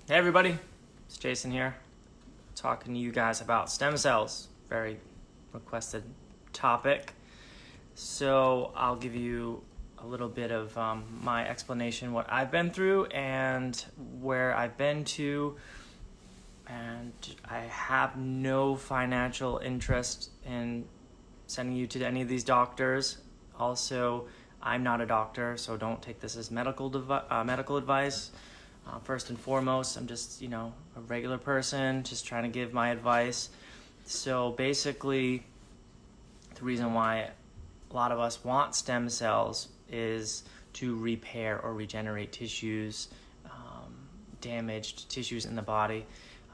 Hey everybody, it's Jason here, talking to you guys about stem cells. Very requested topic. So I'll give you a little bit of my explanation, what I've been through and where I've been to. And I have no financial interest in sending you to any of these doctors. Also, I'm not a doctor, so don't take this as medical advice. First and foremost, I'm just, a regular person, just trying to give my advice. So basically, the reason why a lot of us want stem cells is to repair or regenerate tissues, damaged tissues in the body.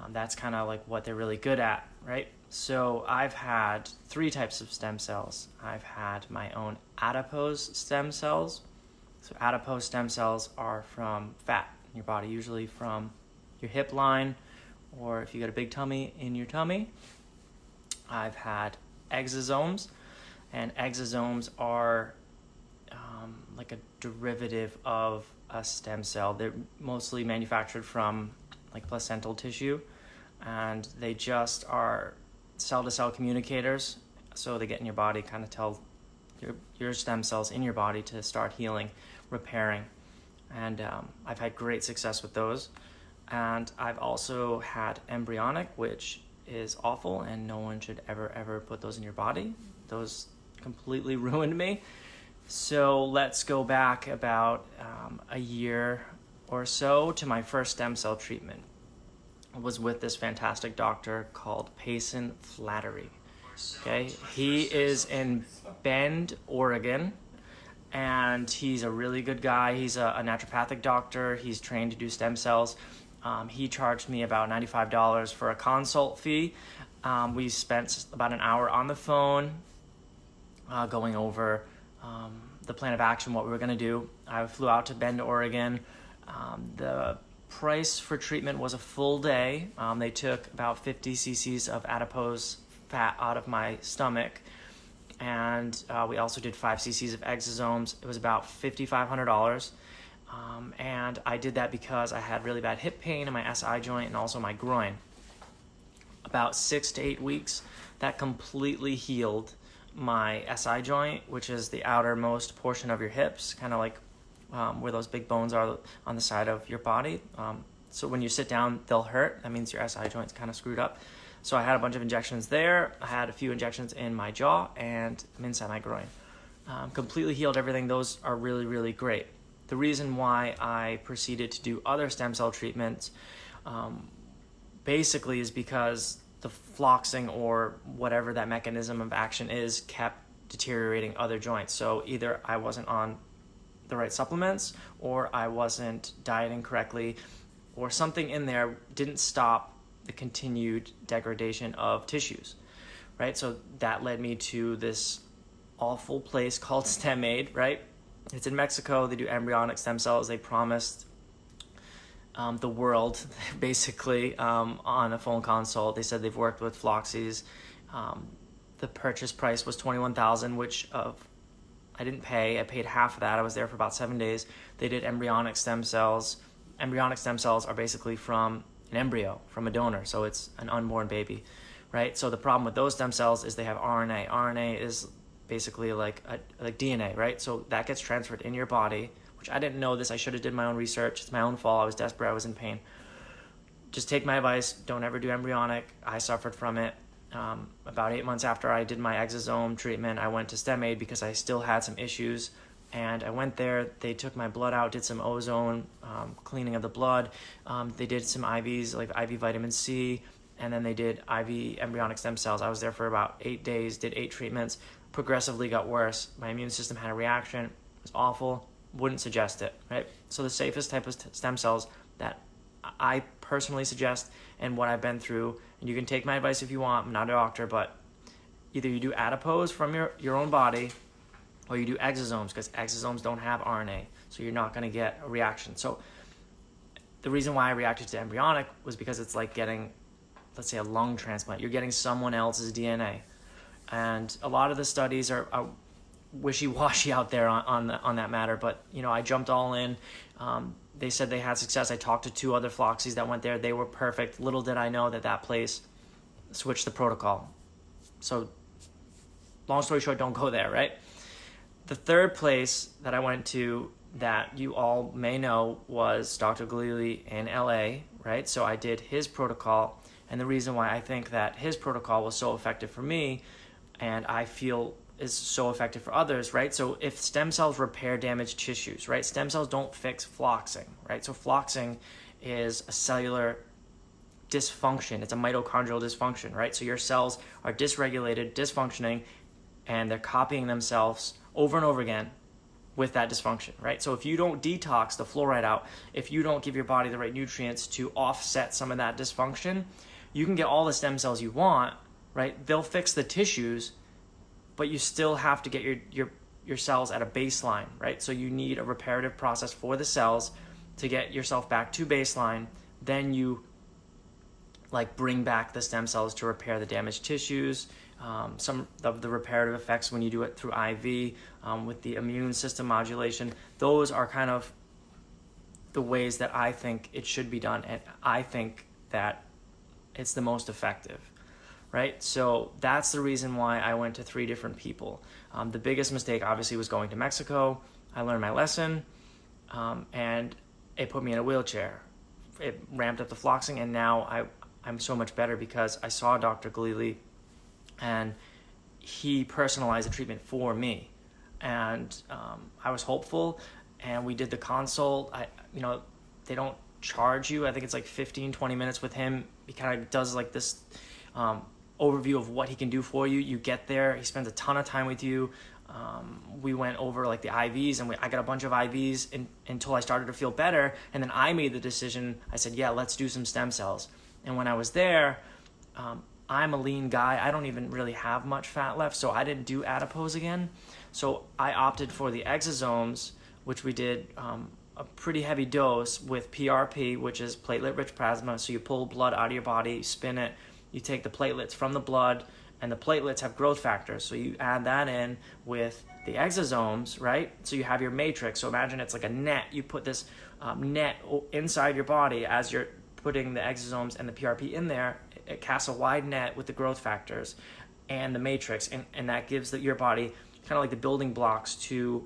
That's kind of like what they're really good at, right? So I've had 3 types of stem cells. I've had my own adipose stem cells. So adipose stem cells are from fat in your body, usually from your hip line, or if you got a big tummy, in your tummy. I've had exosomes, and exosomes are like a derivative of a stem cell. They're mostly manufactured from like placental tissue, and they just are cell-to-cell communicators, so they get in your body, kind of tell your stem cells in your body to start healing, repairing. And I've had great success with those. And I've also had embryonic, which is awful, and no one should ever put those in your body. Those completely ruined me. So let's go back about a year or so to my first stem cell treatment. I was with this fantastic doctor called Payson Flatterly. Okay, he is in Bend, Oregon, and he's a really good guy. He's a naturopathic doctor. He's trained to do stem cells. He charged me about $95 for a consult fee. We spent about an hour on the phone going over the plan of action, what we were going to do. I flew out to Bend, Oregon. The price for treatment was a full day. They took about 50 cc's of adipose fat out of my stomach, and we also did 5 cc's of exosomes. It was about $5,500, and I did that because I had really bad hip pain in my SI joint and also my groin. About 6 to 8 weeks, that completely healed my SI joint, which is the outermost portion of your hips, kind of like where those big bones are on the side of your body. So when you sit down, they'll hurt. That means your SI joint's kind of screwed up. So I had a bunch of injections there. I had a few injections in my jaw and inside my groin. Completely healed everything. Those are really, really great. The reason why I proceeded to do other stem cell treatments basically is because the floxing, or whatever that mechanism of action is, kept deteriorating other joints. So either I wasn't on the right supplements, or I wasn't dieting correctly, or something in there didn't stop the continued degradation of tissues, right? So that led me to this awful place called StemAid, right? It's in Mexico. They do embryonic stem cells. They promised the world, basically, on a phone consult. They said they've worked with Floxies. The purchase price was $21,000, which I didn't pay. I paid half of that. I was there for about 7 days. They did embryonic stem cells. Embryonic stem cells are basically from an embryo, from a donor, so it's an unborn baby, right? So the problem with those stem cells is they have RNA. RNA is basically like DNA, right? So that gets transferred in your body, which I didn't know this. I should have did my own research. It's my own fault. I was desperate. I was in pain. Just take my advice. Don't ever do embryonic. I suffered from it. About 8 months after I did my exosome treatment, I went to StemAid because I still had some issues. And I went there. They took my blood out, did some ozone cleaning of the blood. They did some IVs, like IV vitamin C, and then they did IV embryonic stem cells. I was there for about 8 days, did 8 treatments, progressively got worse. My immune system had a reaction. It was awful. Wouldn't suggest it, right? So the safest type of stem cells that I personally suggest, and what I've been through, and you can take my advice if you want, I'm not a doctor, but either you do adipose from your own body, or you do exosomes, because exosomes don't have RNA, so you're not going to get a reaction. So the reason why I reacted to embryonic was because it's like getting, let's say, a lung transplant. You're getting someone else's DNA. And a lot of the studies are wishy-washy out there on that matter, but I jumped all in. they said they had success. I talked to 2 other Floxies that went there. They were perfect. Little did I know that place switched the protocol. So long story short, don't go there, right? The third place that I went to that you all may know was Dr. Galili in LA, right? So I did his protocol, and the reason why I think that his protocol was so effective for me, and I feel is so effective for others, right? So if stem cells repair damaged tissues, right? Stem cells don't fix floxing, right? So floxing is a cellular dysfunction. It's a mitochondrial dysfunction, right? So your cells are dysregulated, dysfunctioning, and they're copying themselves over and over again with that dysfunction, right? So if you don't detox the fluoride out, if you don't give your body the right nutrients to offset some of that dysfunction, you can get all the stem cells you want, right? They'll fix the tissues, but you still have to get your cells at a baseline, right? So you need a reparative process for the cells to get yourself back to baseline. Then you like bring back the stem cells to repair the damaged tissues. Some of the reparative effects when you do it through IV with the immune system modulation, those are kind of the ways that I think it should be done, and I think that it's the most effective, right? So that's the reason why I went to 3 different people. The biggest mistake obviously was going to Mexico. I learned my lesson, and it put me in a wheelchair. It ramped up the floxing, and now I'm so much better because I saw Dr. Galili, and he personalized the treatment for me, and I was hopeful, and we did the consult. They don't charge you. I think it's like 15-20 minutes with him. He kind of does like this overview of what he can do for you. You get there, he spends a ton of time with you. We went over like the IVs, and I got a bunch of IVs until I started to feel better, and then I made the decision. I said, yeah, let's do some stem cells. And when I was there, I'm a lean guy. I don't even really have much fat left, so I didn't do adipose again. So I opted for the exosomes, which we did a pretty heavy dose with PRP, which is platelet-rich plasma. So you pull blood out of your body, spin it, you take the platelets from the blood, and the platelets have growth factors. So you add that in with the exosomes, right? So you have your matrix. So imagine it's like a net. You put this net inside your body as you're putting the exosomes and the PRP in there. It casts a wide net with the growth factors and the matrix, and that gives your body kind of like the building blocks to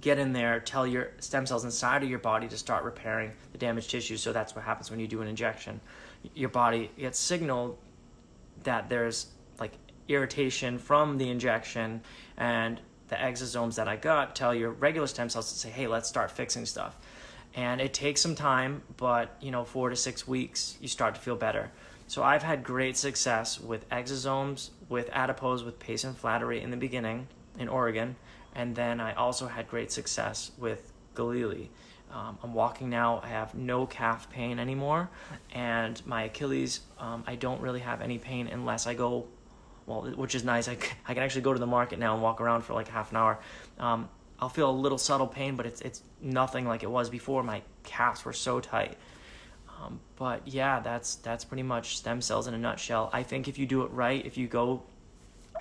get in there, tell your stem cells inside of your body to start repairing the damaged tissue. So that's what happens when you do an injection. Your body gets signaled that there's like irritation from the injection, and the exosomes that I got tell your regular stem cells to say, hey, let's start fixing stuff. And it takes some time, but 4 to 6 weeks, you start to feel better. So I've had great success with exosomes, with adipose, with Payson Flatterly in the beginning in Oregon, and then I also had great success with Galili. I'm walking now. I have no calf pain anymore, and my Achilles, I don't really have any pain unless I go, well, which is nice. I can actually go to the market now and walk around for like half an hour. I'll feel a little subtle pain, but it's nothing like it was before. My calves were so tight. But yeah, that's pretty much stem cells in a nutshell. I think if you do it right, if you go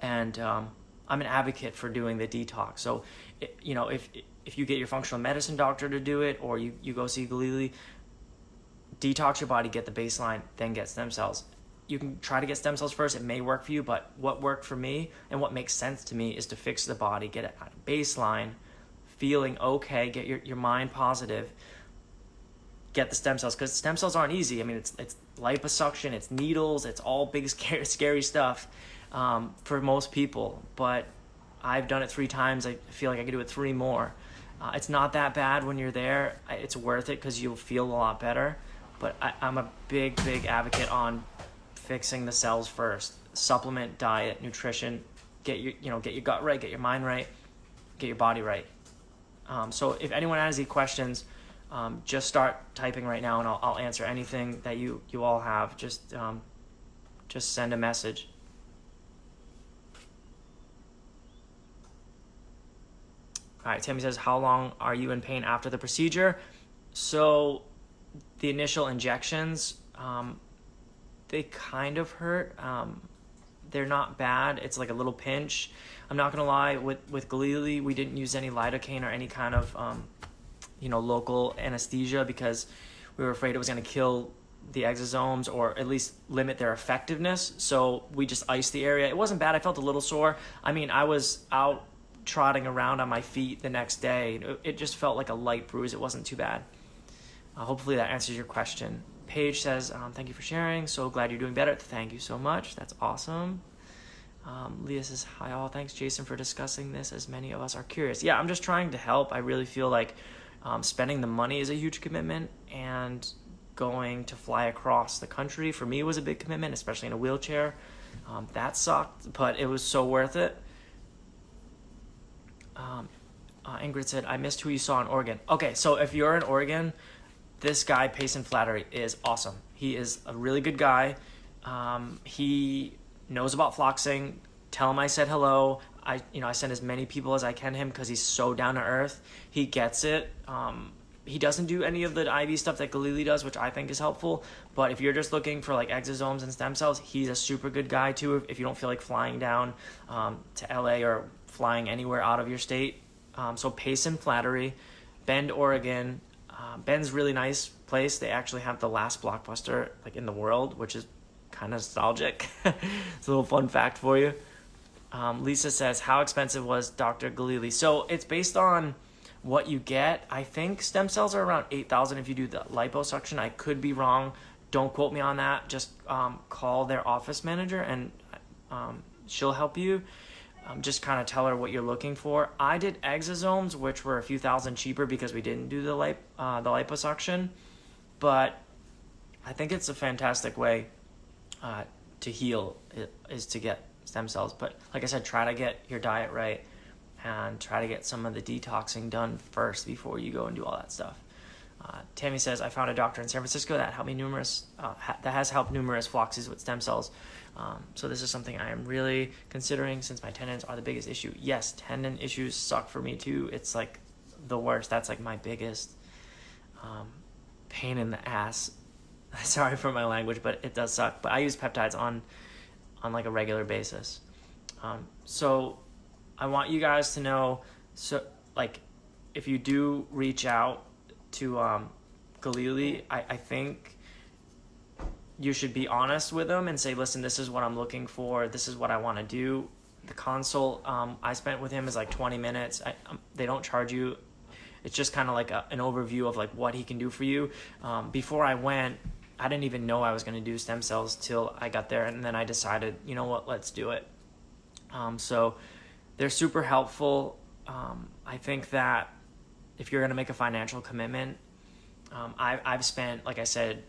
and I'm an advocate for doing the detox. So, if you get your functional medicine doctor to do it, or you go see Galili, detox your body, get the baseline, then get stem cells. You can try to get stem cells first. It may work for you, but what worked for me and what makes sense to me is to fix the body, get it at a baseline, feeling okay, get your mind positive, get the stem cells, because stem cells aren't easy. I mean, it's liposuction, it's needles, it's all big, scary stuff for most people. But I've done it 3 times. I feel like I could do it 3 more. It's not that bad when you're there. It's worth it because you'll feel a lot better. But I'm a big advocate on fixing the cells first. Supplement, diet, nutrition. Get your gut right, get your mind right, get your body right. So if anyone has any questions, just start typing right now, and I'll answer anything that you all have. Just send a message. All right, Tammy says, how long are you in pain after the procedure? So the initial injections, they kind of hurt. They're not bad. It's like a little pinch. I'm not going to lie, with Galili, we didn't use any lidocaine or any kind of local anesthesia because we were afraid it was going to kill the exosomes or at least limit their effectiveness. So we just iced the area. It wasn't bad. I felt a little sore. I mean, I was out trotting around on my feet the next day. It just felt like a light bruise. It wasn't too bad. Hopefully that answers your question. Paige says, thank you for sharing. So glad you're doing better. Thank you so much. That's awesome. Leah says, hi all. Thanks, Jason, for discussing this as many of us are curious. Yeah, I'm just trying to help. I really feel like spending the money is a huge commitment, and going to fly across the country for me was a big commitment, especially in a wheelchair. That sucked, but it was so worth it. Ingrid said, I missed who you saw in Oregon. Okay, so if you're in Oregon, this guy, Payson Flatterly, is awesome. He is a really good guy. He knows about floxing. Tell him I said hello. I send as many people as I can to him because he's so down to earth. He gets it. He doesn't do any of the IV stuff that Galili does, which I think is helpful. But if you're just looking for like exosomes and stem cells, he's a super good guy too. If you don't feel like flying down to LA or flying anywhere out of your state. So Payson Flatterly, Bend, Oregon. Bend's really nice place. They actually have the last Blockbuster like in the world, which is kind of nostalgic. It's a little fun fact for you. Lisa says, how expensive was Dr. Galili? So it's based on what you get. I think stem cells are around $8,000 if you do the liposuction. I could be wrong. Don't quote me on that. Just call their office manager and she'll help you. Just kind of tell her what you're looking for. I did exosomes, which were a few thousand cheaper because we didn't do the liposuction. But I think it's a fantastic way to heal is to get stem cells. But like I said, try to get your diet right and try to get some of the detoxing done first before you go and do all that stuff. Tammy says, I found a doctor in San Francisco that helped me that has helped numerous floxies with stem cells. So this is something I am really considering since my tendons are the biggest issue. Yes, tendon issues suck for me too. It's like the worst. That's like my biggest pain in the ass. Sorry for my language, but it does suck. But I use peptides on like a regular basis. So I want you guys to know, so like if you do reach out to Galili, I think you should be honest with them and say, listen, this is what I'm looking for. This is what I want to do. The consult I spent with him is like 20 minutes. They don't charge you. It's just kind of like an overview of like what he can do for you. Before I went, I didn't even know I was going to do stem cells till I got there. And then I decided, you know what, let's do it. So they're super helpful. I think that if you're going to make a financial commitment, I've spent, like I said,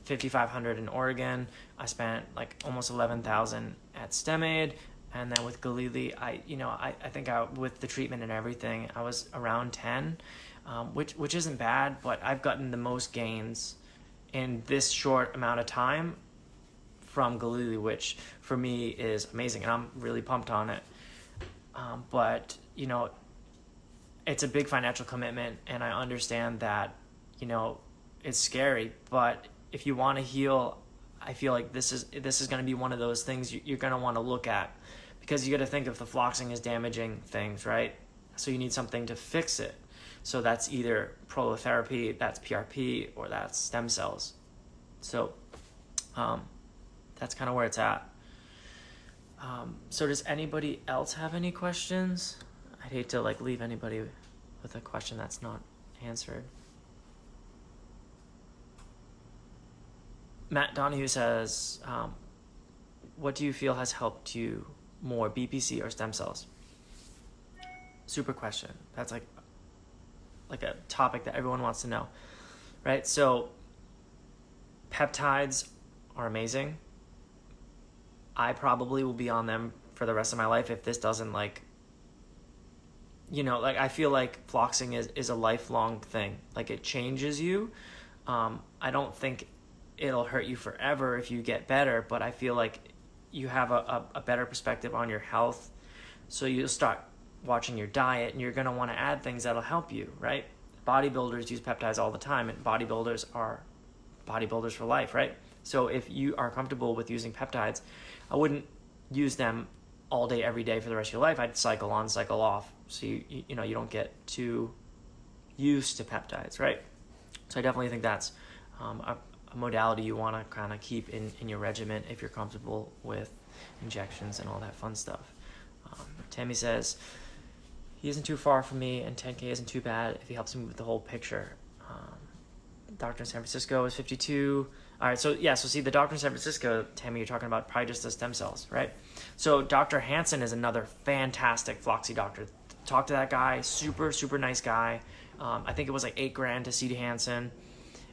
$5,500 in Oregon. I spent like almost $11,000 at StemAid, and then with Galili, I think with the treatment and everything, I was around 10, which isn't bad, but I've gotten the most gains in this short amount of time from Galili, which for me is amazing, and I'm really pumped on it. But it's a big financial commitment, and I understand that it's scary, but if you want to heal, I feel like this is going to be one of those things you're going to want to look at, because you got to think if the floxing is damaging things, right? So you need something to fix it. So that's either prolotherapy, that's PRP, or that's stem cells. So that's kind of where it's at. So does anybody else have any questions? I'd hate to leave anybody with a question that's not answered. Matt Donahue says, what do you feel has helped you more, BPC or stem cells? Super question. That's like a topic that everyone wants to know, right? So peptides are amazing. I probably will be on them for the rest of my life if this doesn't I feel like floxing is a lifelong thing. Like it changes you. I don't think it'll hurt you forever if you get better, but I feel like you have a better perspective on your health. So you'll start watching your diet, and you're going to want to add things that'll help you, right? Bodybuilders use peptides all the time, and bodybuilders are bodybuilders for life, right? So if you are comfortable with using peptides, I wouldn't use them all day, every day for the rest of your life. I'd cycle on, cycle off, so you don't get too used to peptides, right? So I definitely think that's a modality you want to kind of keep in your regimen if you're comfortable with injections and all that fun stuff. Tammy says, he isn't too far from me, and 10K isn't too bad if he helps me with the whole picture. Doctor in San Francisco is 52. All right, so see, the doctor in San Francisco, Tammy, you're talking about probably just the stem cells, right? So Dr. Hansen is another fantastic Floxy doctor. Talk to that guy, super, super nice guy. I think it was like $8,000 to see Hansen.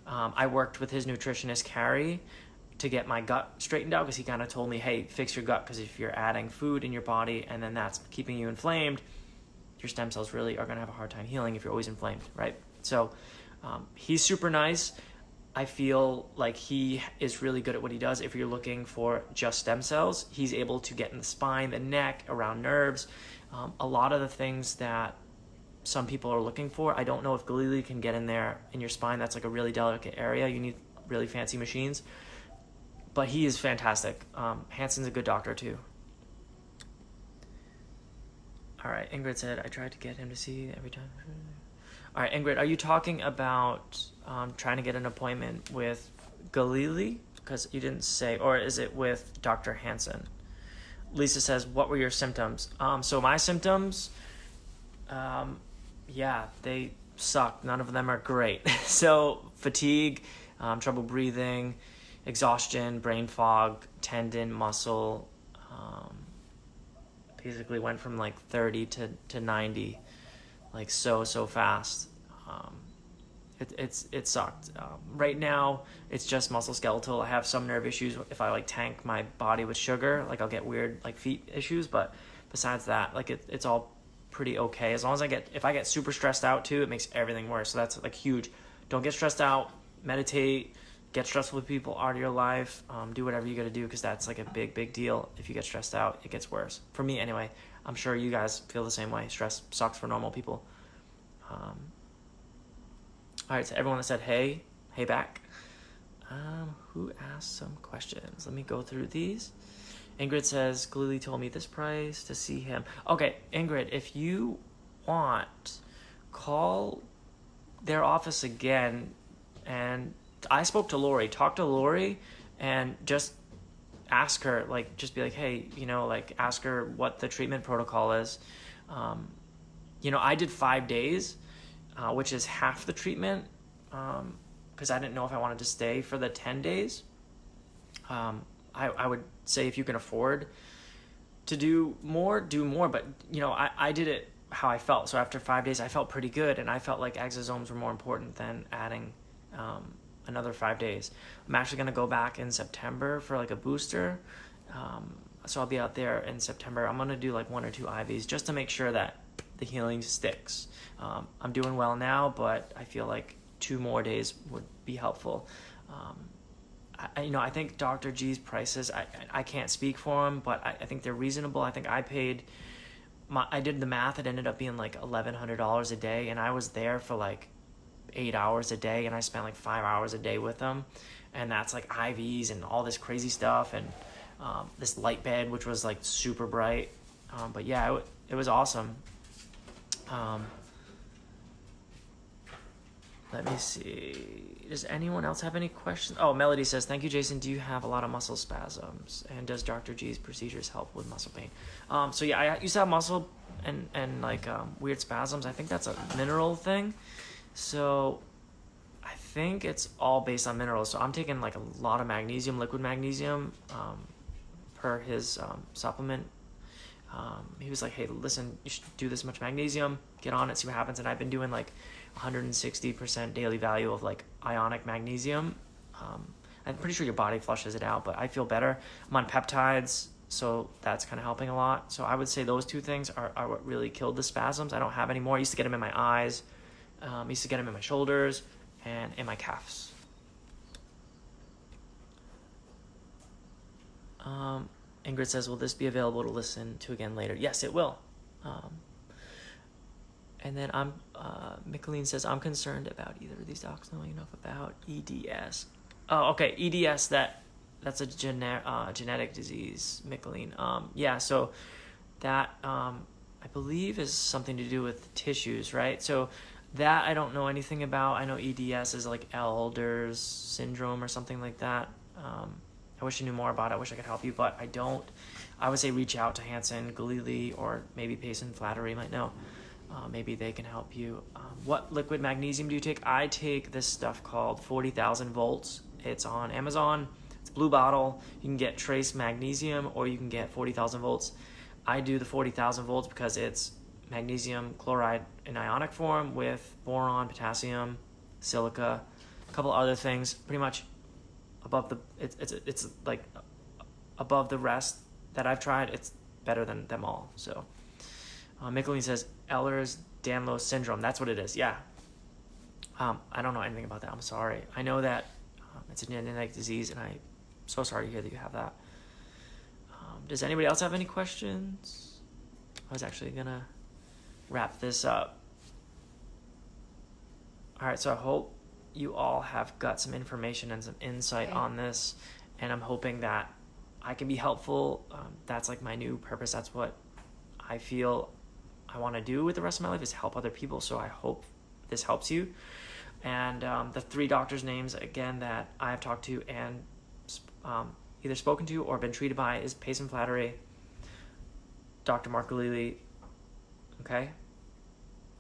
I worked with his nutritionist, Carrie, to get my gut straightened out, because he kind of told me, hey, fix your gut, because if you're adding food in your body and then that's keeping you inflamed, your stem cells really are going to have a hard time healing if you're always inflamed, right? So he's super nice. I feel like he is really good at what he does. If you're looking for just stem cells, he's able to get in the spine, the neck, around nerves, a lot of the things that some people are looking for. I don't know if Galili can get in there in your spine. That's like a really delicate area. You need really fancy machines. But he is fantastic. Hansen's a good doctor too. All right, Ingrid said, I tried to get him to see every time. All right, Ingrid, are you talking about trying to get an appointment with Galili? Because you didn't say, or is it with Dr. Hansen? Lisa says, what were your symptoms? So my symptoms, they suck. None of them are great. So fatigue, trouble breathing, exhaustion, brain fog, tendon, muscle, basically went from like 30 to 90, like so fast. It sucked. Right now, it's just musculoskeletal. I have some nerve issues. If I like tank my body with sugar, like I'll get weird like feet issues. But besides that, like it's all pretty okay. As long as if I get super stressed out too, it makes everything worse. So that's like huge. Don't get stressed out. Meditate. Get stressful with people out of your life. Do whatever you got to do, because that's like a big deal. If you get stressed out, it gets worse. For me anyway. I'm sure you guys feel the same way. Stress sucks for normal people. All right, so everyone that said hey back. Who asked some questions? Let me go through these. Ingrid says, Galili told me this price to see him. Okay, Ingrid, if you want, call their office again. And I spoke to Lori. Talk to Lori and just ask her, like, just be like, hey, like ask her what the treatment protocol is. I did 5 days, which is half the treatment, because I didn't know if I wanted to stay for the 10 days. I would say if you can afford to do more, but, I did it how I felt. So after 5 days, I felt pretty good, and I felt like exosomes were more important than adding another 5 days. I'm actually going to go back in September for like a booster. So I'll be out there in September. I'm going to do like 1 or 2 IVs just to make sure that the healing sticks. I'm doing well now, but I feel like 2 more days would be helpful. I think Dr. G's prices, I can't speak for him, but I think they're reasonable. I think I did the math. It ended up being like $1,100 a day, and I was there for like 8 hours a day, and I spent like 5 hours a day with them, and that's like IVs and all this crazy stuff, and this light bed, which was like super bright. But yeah, it was awesome. Let me see. Does anyone else have any questions? Oh, Melody says, thank you, Jason. Do you have a lot of muscle spasms? And does Dr. G's procedures help with muscle pain? So yeah, I used to have muscle and like weird spasms. I think that's a mineral thing. So I think it's all based on minerals. So I'm taking like a lot of magnesium, liquid magnesium, per his supplement. He was like, hey, listen, you should do this much magnesium, get on it, see what happens. And I've been doing like 160% daily value of like ionic magnesium. I'm pretty sure your body flushes it out, but I feel better. I'm on peptides, so that's kind of helping a lot. So I would say those 2 things are what really killed the spasms. I don't have any more. I used to get them in my eyes. I used to get them in my shoulders and in my calves. Ingrid says, will this be available to listen to again later? Yes, it will. And then Micheline says, I'm concerned about either of these docs knowing enough about EDS. Oh, okay, EDS, that's a genetic disease, Micheline. Yeah, so that I believe is something to do with tissues, right? So That I don't know anything about. I know EDS is like Ehlers syndrome or something like that. I wish I knew more about it. I wish I could help you, but I don't. I would say reach out to Hanson, Galili, or maybe Payson Flatterly might know. Maybe they can help you. What liquid magnesium do you take? I take this stuff called 40,000 volts. It's on Amazon. It's a blue bottle. You can get trace magnesium or you can get 40,000 volts. I do the 40,000 volts because it's magnesium chloride in ionic form with boron, potassium, silica, a couple other things. Pretty much above the it's like above the rest that I've tried. It's better than them all. So Michelin says Ehlers-Danlos syndrome. That's what it is. Yeah. I don't know anything about that. I'm sorry. I know that it's a genetic disease, and I'm so sorry to hear that you have that. Does anybody else have any questions? I was actually gonna wrap this up. All right, so I hope you all have got some information and some insight on this, and I'm hoping that I can be helpful. That's like my new purpose. That's what I feel I want to do with the rest of my life, is help other people. So I hope this helps you. And the 3 doctors' names, again, that I have talked to and either spoken to or been treated by is Payson Flatterly, Dr. Mark Galili, okay,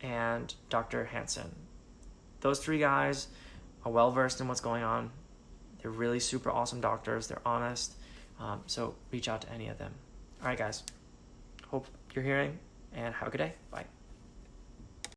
and Dr. Hanson. Those 3 guys are well-versed in what's going on. They're really super awesome doctors. They're honest. So reach out to any of them. All right, guys. Hope you're hearing, and have a good day. Bye.